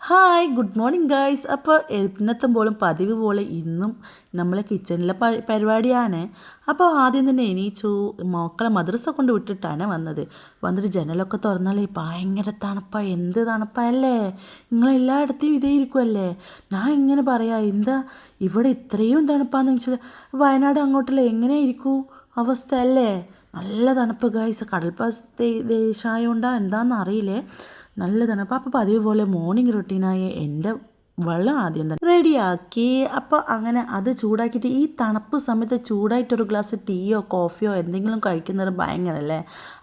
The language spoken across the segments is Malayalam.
Hi good morning guys. അപ്പോൾ എഴുന്നേൽക്കുമ്പോഴും പതിവ് പോലെ ഇന്നും നമ്മളെ കിച്ചണിലെ പരിപാടിയാണ്. അപ്പോൾ ആദ്യം തന്നെ എണീച്ചു മക്കളെ മദ്രസ കൊണ്ട് വിട്ടിട്ടാണ് വന്നിട്ട് ജനലൊക്കെ തുറന്നാലേ ഭയങ്കര തണുപ്പാണ്. എന്ത് തണുപ്പല്ലേ! നിങ്ങളെല്ലായിടത്തും ഇതേ ഇരിക്കുമല്ലേ? ഞാൻ ഇങ്ങനെ പറയാം, എന്താ ഇവിടെ ഇത്രയും തണുപ്പാന്ന് വെച്ചാൽ വയനാട് അങ്ങോട്ടല്ലേ എങ്ങനെയായിരിക്കും അവസ്ഥ അല്ലേ? നല്ല തണുപ്പ് ഗൈസ്. കടൽപ്പാസ് ദേശമായോണ്ടാ എന്താണെന്ന് അറിയില്ലേ, നല്ല തണുപ്പ്. അപ്പോൾ പതിവ് പോലെ മോർണിംഗ് റുട്ടീനായി എൻ്റെ വെള്ളം ആദ്യം തന്നെ റെഡിയാക്കി. അപ്പോൾ അങ്ങനെ അത് ചൂടാക്കിയിട്ട് ഈ തണുപ്പ് സമയത്ത് ചൂടായിട്ടൊരു ഗ്ലാസ് ടീയോ കോഫിയോ എന്തെങ്കിലും കഴിക്കുന്നത് ഭയങ്കര അല്ലേ.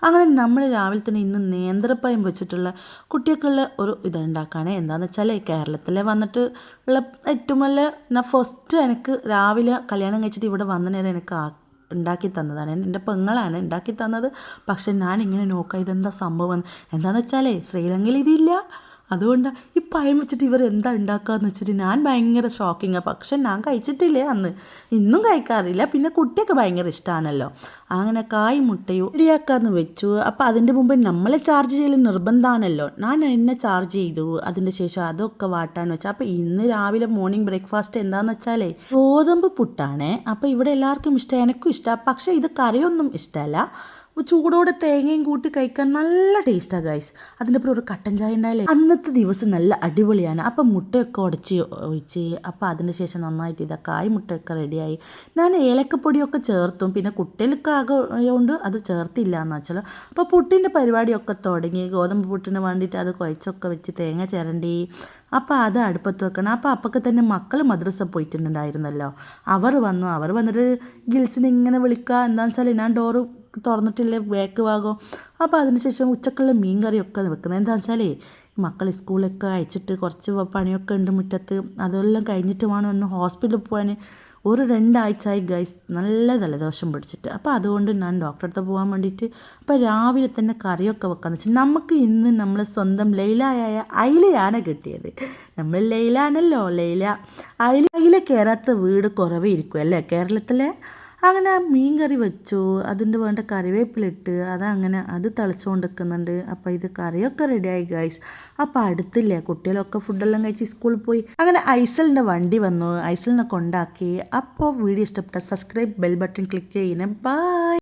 അങ്ങനെ നമ്മൾ രാവിലെ തന്നെ ഇന്ന് നേന്ത്രപ്പഴം വെച്ചിട്ടുള്ള കുട്ടികൾക്കുള്ള ഒരു ഇതുണ്ടാക്കാനേ. എന്താണെന്ന് വെച്ചാൽ കേരളത്തിലെ വന്നിട്ട് ഉള്ള ഏറ്റവും നല്ല ഫസ്റ്റ് എനിക്ക് രാവിലെ കല്യാണം കഴിച്ചിട്ട് ഇവിടെ വന്ന നേരം എനിക്ക് ഉണ്ടാക്കി തന്നതാണ്. എൻ്റെ പെങ്ങളാണ് ഉണ്ടാക്കി തന്നത്. പക്ഷെ ഞാനിങ്ങനെ നോക്കാം ഇതെന്താ സംഭവം. എന്താണെന്ന് വെച്ചാലേ ശ്രീലങ്കയിൽ ഇതില്ല. അതുകൊണ്ട് ഈ പഴം വെച്ചിട്ട് ഇവർ എന്താ ഉണ്ടാക്കുകയെന്ന് വെച്ചിട്ട് ഞാൻ ഭയങ്കര ഷോക്കിങ്ങാണ്. പക്ഷെ ഞാൻ കഴിച്ചിട്ടില്ലേ അന്ന്, ഇന്നും കഴിക്കാറില്ല. പിന്നെ കുട്ടിയൊക്കെ ഭയങ്കര ഇഷ്ടമാണല്ലോ. അങ്ങനെ കായ് മുട്ടയും റെഡിയാക്കാമെന്ന് വെച്ചു. അപ്പോൾ അതിൻ്റെ മുമ്പ് നമ്മളെ ചാർജ് ചെയ്യൽ നിർബന്ധമാണല്ലോ. ഞാൻ എന്നെ ചാർജ് ചെയ്തു. അതിൻ്റെ ശേഷം അതൊക്കെ വാട്ടാൻ വെച്ചു. അപ്പോൾ ഇന്ന് രാവിലെ മോർണിംഗ് ബ്രേക്ക്ഫാസ്റ്റ് എന്താണെന്ന് വെച്ചാലേ ഗോതമ്പ് പുട്ടാണ്. അപ്പോൾ ഇവിടെ എല്ലാവർക്കും ഇഷ്ടമാണ്, എനിക്കും ഇഷ്ടമാണ്. പക്ഷേ ഇത് കറിയൊന്നും ഇഷ്ടമല്ല. ചൂടോടെ തേങ്ങയും കൂട്ടി കഴിക്കാൻ നല്ല ടേസ്റ്റാണ് ഗൈസ്. അതിൻ്റെ അപ്പുറം ഒരു കട്ടൻ ചായ ഉണ്ടായാലേ അന്നത്തെ ദിവസം നല്ല അടിപൊളിയാണ്. അപ്പം മുട്ടയൊക്കെ ഉടച്ച് ഒഴിച്ച് അപ്പോൾ അതിന് ശേഷം നന്നായിട്ട് ഇതാ കായ് മുട്ടയൊക്കെ റെഡിയായി. ഞാൻ ഏലക്കപ്പൊടിയൊക്കെ ചേർത്തും, പിന്നെ കുട്ടികൾക്ക് ആകൊണ്ട് അത് ചേർത്തില്ല എന്ന് വെച്ചാൽ. അപ്പോൾ പുട്ടിൻ്റെ പരിപാടിയൊക്കെ തുടങ്ങി. ഗോതമ്പ് പുട്ടിന് വേണ്ടിയിട്ട് അത് കുഴച്ചൊക്കെ വെച്ച് തേങ്ങ ചിരണ്ടി അപ്പോൾ അത് അടുപ്പത്ത് വെക്കണം. അപ്പോൾ അപ്പൊക്കെ തന്നെ മക്കൾ മദ്രസ പോയിട്ടുണ്ടായിരുന്നല്ലോ. അവർ വന്നിട്ട് ഗിൽസിനെ ഇങ്ങനെ വിളിക്കുക. എന്താണെന്ന് വെച്ചാൽ ഞാൻ ഡോറ് തുറന്നിട്ടില്ലേ ബാക്ക് ഭാഗം. അപ്പോൾ അതിനുശേഷം ഉച്ചക്കുള്ള മീൻ കറിയൊക്കെ വെക്കുന്നത് എന്താണെന്ന് വെച്ചാലേ മക്കൾ സ്കൂളിലൊക്കെ അയച്ചിട്ട് കുറച്ച് പണിയൊക്കെ ഉണ്ട് മുറ്റത്ത്. അതെല്ലാം കഴിഞ്ഞിട്ട് വേണം ഒന്ന് ഹോസ്പിറ്റലിൽ പോകാൻ. ഒരു 2 ആഴ്ചയായി ഗൈസ് നല്ല ജലദോഷം പിടിച്ചിട്ട്. അപ്പോൾ അതുകൊണ്ട് ഞാൻ ഡോക്ടറെ അടുത്ത് പോകാൻ വേണ്ടിയിട്ട് അപ്പോൾ രാവിലെ തന്നെ കറിയൊക്കെ വെക്കാമെന്ന് വെച്ചാൽ നമുക്ക് ഇന്ന് നമ്മളെ സ്വന്തം ലൈലയായ അയിലയാണ് കിട്ടിയത്. നമ്മൾ ലൈലാണല്ലോ, അയില കയറാത്ത വീട് കുറവേ ഇരിക്കും അല്ലേ കേരളത്തിലെ. അങ്ങനെ മീൻ കറി വെച്ചു. അതിൻ്റെ വേണ്ട കറിവേപ്പിലിട്ട് അത് തിളച്ചുകൊണ്ട് നിൽക്കുന്നുണ്ട്. അപ്പോൾ ഇത് കറിയൊക്കെ റെഡിയായി ഗൈസ്. അപ്പോൾ അടുത്തില്ലേ കുട്ടികളൊക്കെ ഫുഡെല്ലാം കഴിച്ച് സ്കൂളിൽ പോയി. അങ്ങനെ ഐസലിൻ്റെ വണ്ടി വന്നു, ഐസലിനെ കൊണ്ടാക്കി. അപ്പോൾ വീഡിയോ ഇഷ്ടപ്പെട്ട സബ്സ്ക്രൈബ് ബെൽ ബട്ടൺ ക്ലിക്ക് ചെയ്യണേ. ബൈ.